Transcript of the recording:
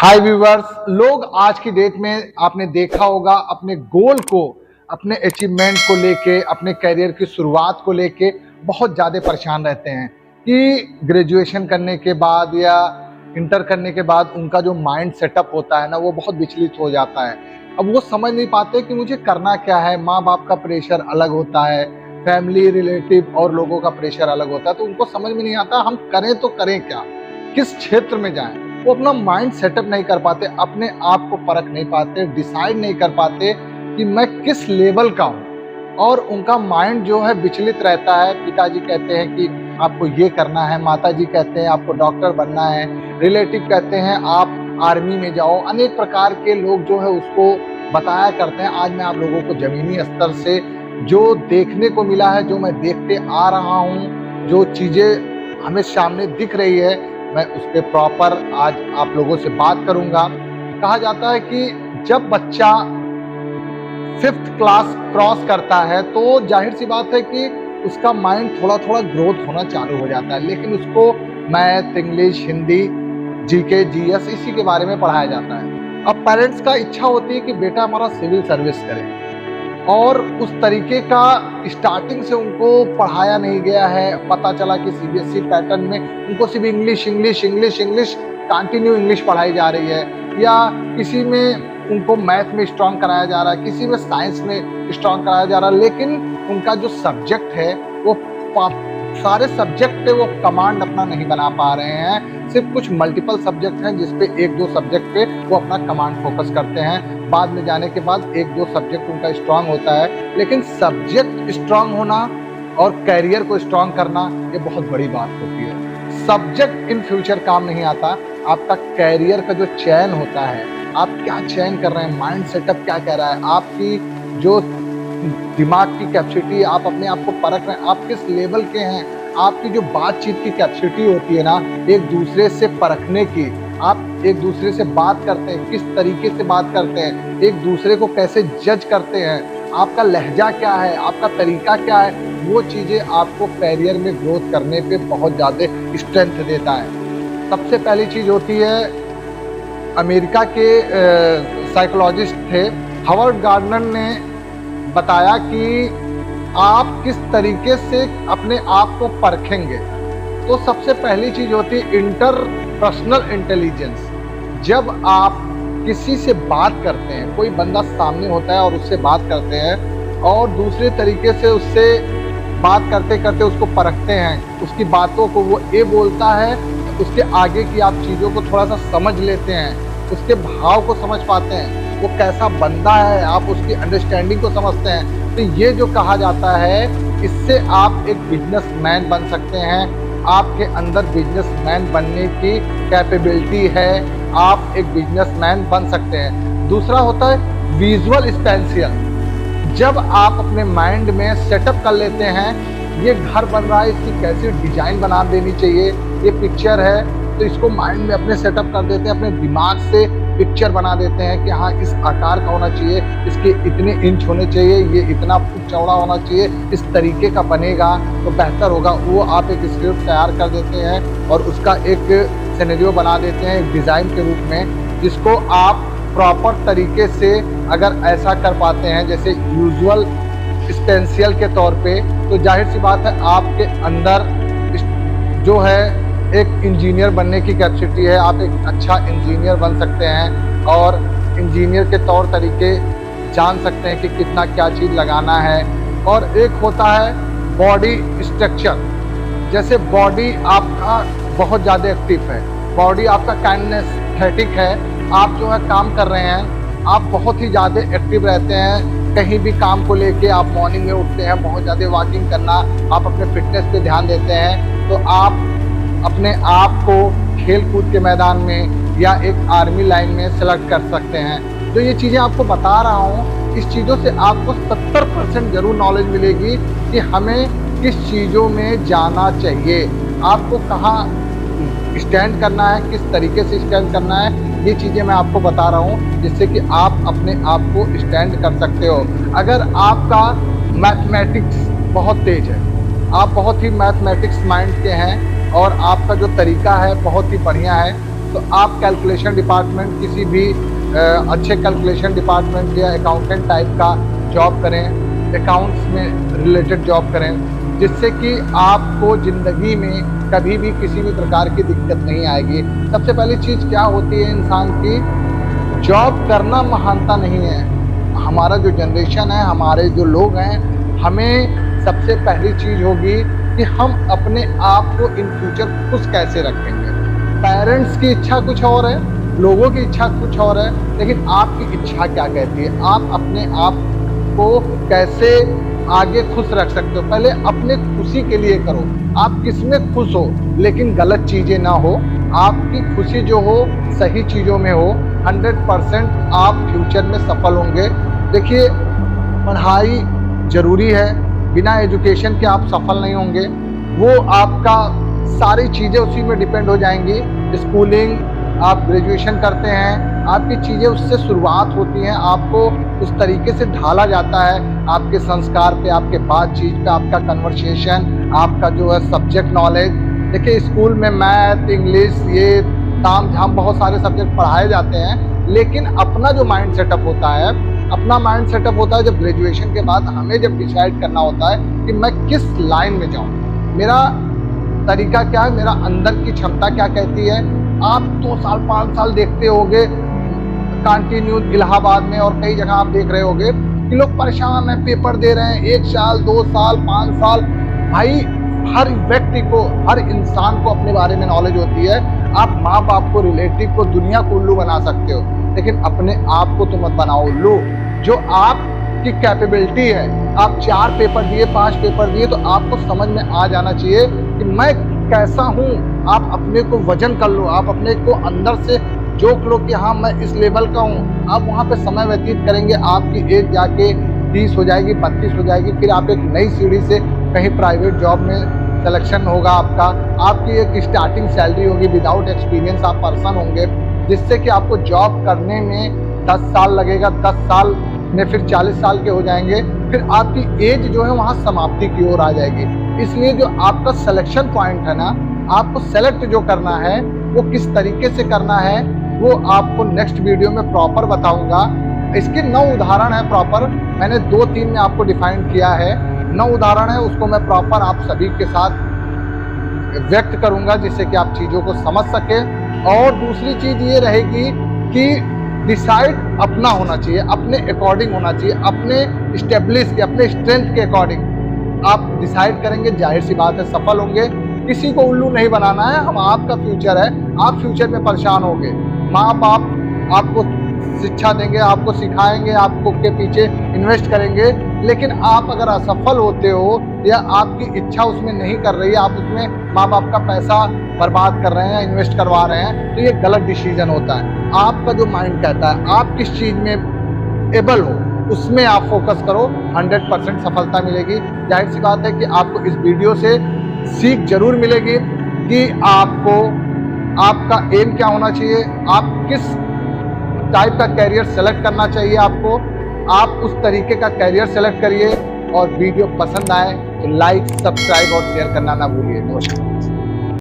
हाय viewers, लोग आज की डेट में आपने देखा होगा अपने गोल को, अपने अचीवमेंट को लेके, अपने करियर की शुरुआत को लेके बहुत ज़्यादा परेशान रहते हैं कि ग्रेजुएशन करने के बाद या इंटर करने के बाद उनका जो माइंड सेटअप होता है ना, वो बहुत विचलित हो जाता है। अब वो समझ नहीं पाते कि मुझे करना क्या है। माँ बाप का प्रेशर अलग होता है, फैमिली, रिलेटिव और लोगों का प्रेशर अलग होता है, तो उनको समझ में नहीं आता हम करें तो करें क्या, किस क्षेत्र में जाएं। वो अपना माइंड सेटअप नहीं कर पाते, अपने आप को परख नहीं पाते, डिसाइड नहीं कर पाते कि मैं किस लेवल का हूँ, और उनका माइंड जो है विचलित रहता है। पिताजी कहते हैं कि आपको ये करना है, माताजी कहते हैं आपको डॉक्टर बनना है, रिलेटिव कहते हैं आप आर्मी में जाओ। अनेक प्रकार के लोग जो है उसको बताया करते हैं। आज मैं आप लोगों को जमीनी स्तर से जो देखने को मिला है, जो मैं देखते आ रहा हूँ, जो चीज़ें हमें सामने दिख रही है, मैं उस पर प्रॉपर आज आप लोगों से बात करूंगा। कहा जाता है कि जब बच्चा 5th क्लास क्रॉस करता है तो जाहिर सी बात है कि उसका माइंड थोड़ा थोड़ा ग्रोथ होना चालू हो जाता है, लेकिन उसको math, English, Hindi, GK, GS इसी के बारे में पढ़ाया जाता है। अब पेरेंट्स का इच्छा होती है कि बेटा हमारा सिविल सर्विस करे, और उस तरीके का स्टार्टिंग से उनको पढ़ाया नहीं गया है। पता चला कि सीबीएसई पैटर्न में उनको सिर्फ English English English English continue English पढ़ाई जा रही है, या किसी में उनको मैथ में स्ट्रांग कराया जा रहा है, किसी में साइंस में स्ट्रांग कराया जा रहा है, लेकिन उनका जो सब्जेक्ट है वो सारे सब्जेक्ट पे वो कमांड अपना नहीं बना पा रहे हैं। सिर्फ कुछ मल्टीपल सब्जेक्ट हैं जिसपे एक दो सब्जेक्ट पे वो अपना कमांड फोकस करते हैं। बाद में जाने के बाद एक दो सब्जेक्ट उनका स्ट्रांग होता है, लेकिन सब्जेक्ट स्ट्रांग होना और कैरियर को स्ट्रांग करना ये बहुत बड़ी बात होती है। सब्जेक्ट इन फ्यूचर काम नहीं आता, आपका कैरियर का जो चयन होता है, आप क्या चयन कर रहे हैं, माइंड सेटअप क्या कह रहा है, आपकी जो दिमाग की कैपेसिटी, आप अपने आप को परख रहे हैं, आप किस लेवल के हैं, आपकी जो बातचीत की कैपेसिटी होती है ना, एक दूसरे से परखने की, आप एक दूसरे से बात करते हैं, किस तरीके से बात करते हैं, एक दूसरे को कैसे जज करते हैं, आपका लहजा क्या है, आपका तरीका क्या है, वो चीज़ें आपको कैरियर में ग्रोथ करने पे बहुत ज़्यादा स्ट्रेंथ देता है। सबसे पहली चीज़ होती है, अमेरिका के साइकोलॉजिस्ट थे हावर्ड गार्डनर ने बताया कि आप किस तरीके से अपने आप को परखेंगे। तो सबसे पहली चीज होती है इंटरपर्सनल इंटेलिजेंस। जब आप किसी से बात करते हैं, कोई बंदा सामने होता है और उससे बात करते हैं, और दूसरे तरीके से उससे बात करते करते उसको परखते हैं, उसकी बातों को वो ये बोलता है, उसके आगे की आप चीज़ों को थोड़ा सा समझ लेते हैं, उसके भाव को समझ पाते हैं, वो कैसा बंदा है, आप उसकी अंडरस्टैंडिंग को समझते हैं। तो ये जो कहा जाता है, इससे आप एक बिजनेसमैन बन सकते हैं। आपके अंदर बिजनेसमैन बनने की कैपेबिलिटी है, आप एक बिजनेसमैन बन सकते हैं। दूसरा होता है विजुअल स्पेंशियल। जब आप अपने माइंड में सेटअप कर लेते हैं, ये घर बन रहा है, इसकी कैसी डिजाइन बना देनी चाहिए, ये पिक्चर है, तो इसको माइंड में अपने सेटअप कर देते हैं, अपने दिमाग से पिक्चर बना देते हैं कि हाँ इस आकार का होना चाहिए, इसके इतने इंच होने चाहिए, ये इतना फुट चौड़ा होना चाहिए, इस तरीके का बनेगा तो बेहतर होगा। वो आप एक स्क्रिप्ट तैयार कर देते हैं और उसका एक सिनेरियो बना देते हैं डिज़ाइन के रूप में, जिसको आप प्रॉपर तरीके से अगर ऐसा कर पाते हैं जैसे यूजुअल स्पेंशियल के तौर पे, तो जाहिर सी बात है आपके अंदर जो है एक इंजीनियर बनने की कैपेसिटी है। आप एक अच्छा इंजीनियर बन सकते हैं और इंजीनियर के तौर तरीके जान सकते हैं कि कितना क्या चीज़ लगाना है। और एक होता है बॉडी स्ट्रक्चर। जैसे बॉडी आपका बहुत ज़्यादा एक्टिव है, बॉडी आपका काइनेस्थेटिक है, आप जो है काम कर रहे हैं, आप बहुत ही ज़्यादा एक्टिव रहते हैं, कहीं भी काम को लेके आप मॉर्निंग में उठते हैं, बहुत ज़्यादा वॉकिंग करना, आप अपने फिटनेस पे ध्यान देते हैं, तो आप अपने आप को खेल कूद के मैदान में या एक आर्मी लाइन में सेलेक्ट कर सकते हैं। जो ये चीज़ें आपको बता रहा हूँ, इस चीज़ों से आपको 70% जरूर नॉलेज मिलेगी कि हमें किस चीज़ों में जाना चाहिए, आपको कहाँ स्टैंड करना है, किस तरीके से स्टैंड करना है। ये चीज़ें मैं आपको बता रहा हूँ जिससे कि आप अपने आप को स्टैंड कर सकते हो। अगर आपका मैथमेटिक्स बहुत तेज है, आप बहुत ही मैथमेटिक्स माइंड के हैं और आपका जो तरीका है बहुत ही बढ़िया है, तो आप कैलकुलेशन डिपार्टमेंट, किसी भी अच्छे कैलकुलेशन डिपार्टमेंट या अकाउंटेंट टाइप का जॉब करें, अकाउंट्स में रिलेटेड जॉब करें, जिससे कि आपको ज़िंदगी में कभी भी किसी भी प्रकार की दिक्कत नहीं आएगी। सबसे पहली चीज़ क्या होती है इंसान की, जॉब करना महानता नहीं है। हमारा जो जनरेशन है, हमारे जो लोग हैं, हमें सबसे पहली चीज़ होगी कि हम अपने आप को इन फ्यूचर खुश कैसे रखेंगे। पेरेंट्स की इच्छा कुछ और है, लोगों की इच्छा कुछ और है, लेकिन आपकी इच्छा क्या कहती है? आप अपने आप को कैसे आगे खुश रख सकते हो? पहले अपने खुशी के लिए करो। आप किसमें खुश हो, लेकिन गलत चीज़ें ना हो। आपकी खुशी जो हो सही चीज़ों में हो, 100% आप फ्यूचर में सफल होंगे। देखिए, पढ़ाई ज़रूरी है, बिना एजुकेशन के आप सफल नहीं होंगे। वो आपका सारी चीज़ें उसी में डिपेंड हो जाएंगी। स्कूलिंग, आप ग्रेजुएशन करते हैं, आपकी चीज़ें उससे शुरुआत होती हैं, आपको उस तरीके से ढाला जाता है, आपके संस्कार पे, आपके बातचीत पे, आपका कन्वर्सेशन, आपका जो है सब्जेक्ट नॉलेज। देखिए, स्कूल में मैथ, इंग्लिश, ये ताम झाम बहुत सारे सब्जेक्ट पढ़ाए जाते हैं, लेकिन अपना जो माइंड सेटअप होता है, अपना माइंड सेटअप होता है जब ग्रेजुएशन के बाद हमें जब डिसाइड करना होता है कि मैं किस लाइन में जाऊँ, मेरा तरीका क्या है, मेरा अंदर की क्षमता क्या कहती है। आप 2 साल 5 साल देखते होंगे कंटिन्यू इलाहाबाद में और कई जगह आप देख रहे होंगे कि लोग परेशान हैं, पेपर दे रहे हैं 1 साल 2 साल 5 साल। भाई, हर व्यक्ति को, हर इंसान को अपने बारे में नॉलेज होती है। आप माँ बाप को, रिलेटिव को, दुनिया को उल्लू बना सकते हो, लेकिन अपने आप को तो मत बनाओ उल्लू। जो आपकी कैपेबिलिटी है, आप 4 पेपर दिए, 5 पेपर दिए, तो आपको समझ में आ जाना चाहिए कि मैं कैसा हूँ। आप अपने को वजन कर लो, आप अपने को अंदर से जोक लो कि हाँ, मैं इस लेवल का हूँ। आप वहाँ पे समय व्यतीत करेंगे, आपकी एज जाके 30 हो जाएगी, 32 हो जाएगी, फिर आप एक नई सीढ़ी से कहीं प्राइवेट जॉब में सिलेक्शन होगा आपका, आपकी एक स्टार्टिंग सैलरी होगी, विदाउट एक्सपीरियंस आप पर्सन होंगे, जिससे कि आपको जॉब करने में 10 साल लगेगा, 10 साल में फिर 40 साल के हो जाएंगे, फिर आपकी एज जो है वहाँ समाप्ति की ओर आ जाएगी। इसलिए जो आपका सिलेक्शन पॉइंट है ना, आपको सेलेक्ट जो करना है वो किस तरीके से करना है, वो आपको नेक्स्ट वीडियो में प्रॉपर बताऊंगा। इसके 9 उदाहरण है प्रॉपर, मैंने 2-3 में आपको डिफाइन किया है। 9 उदाहरण है, उसको मैं प्रॉपर आप सभी के साथ व्यक्त करूंगा, जिससे कि आप चीज़ों को समझ सके। और दूसरी चीज़ ये रहेगी कि डिसाइड अपना होना चाहिए, अपने अकॉर्डिंग होना चाहिए, अपने स्टेब्लिश के, अपने स्ट्रेंथ के अकॉर्डिंग आप डिसाइड करेंगे, जाहिर सी बात है सफल होंगे। किसी को उल्लू नहीं बनाना है। हम आपका फ्यूचर है, आप फ्यूचर में परेशान होंगे। माँ बाप आपको शिक्षा देंगे, आपको सिखाएंगे, आपको के पीछे इन्वेस्ट करेंगे, लेकिन आप अगर असफल होते हो या आपकी इच्छा उसमें नहीं कर रही है, आप उसमें माँ बाप का पैसा बर्बाद कर रहे हैं, इन्वेस्ट करवा रहे हैं, तो ये गलत डिसीजन होता है। आपका जो माइंड कहता है, आप किस चीज़ में एबल हो, उसमें आप फोकस करो, 100% सफलता मिलेगी। जाहिर सी बात है कि आपको इस वीडियो से सीख जरूर मिलेगी कि आपको, आपका एम क्या होना चाहिए, आप किस टाइप का कैरियर सेलेक्ट करना चाहिए आपको। आप उस तरीके का कैरियर सेलेक्ट करिए, और वीडियो पसंद आए तो लाइक, सब्सक्राइब और शेयर करना ना भूलिए। नमस्कार।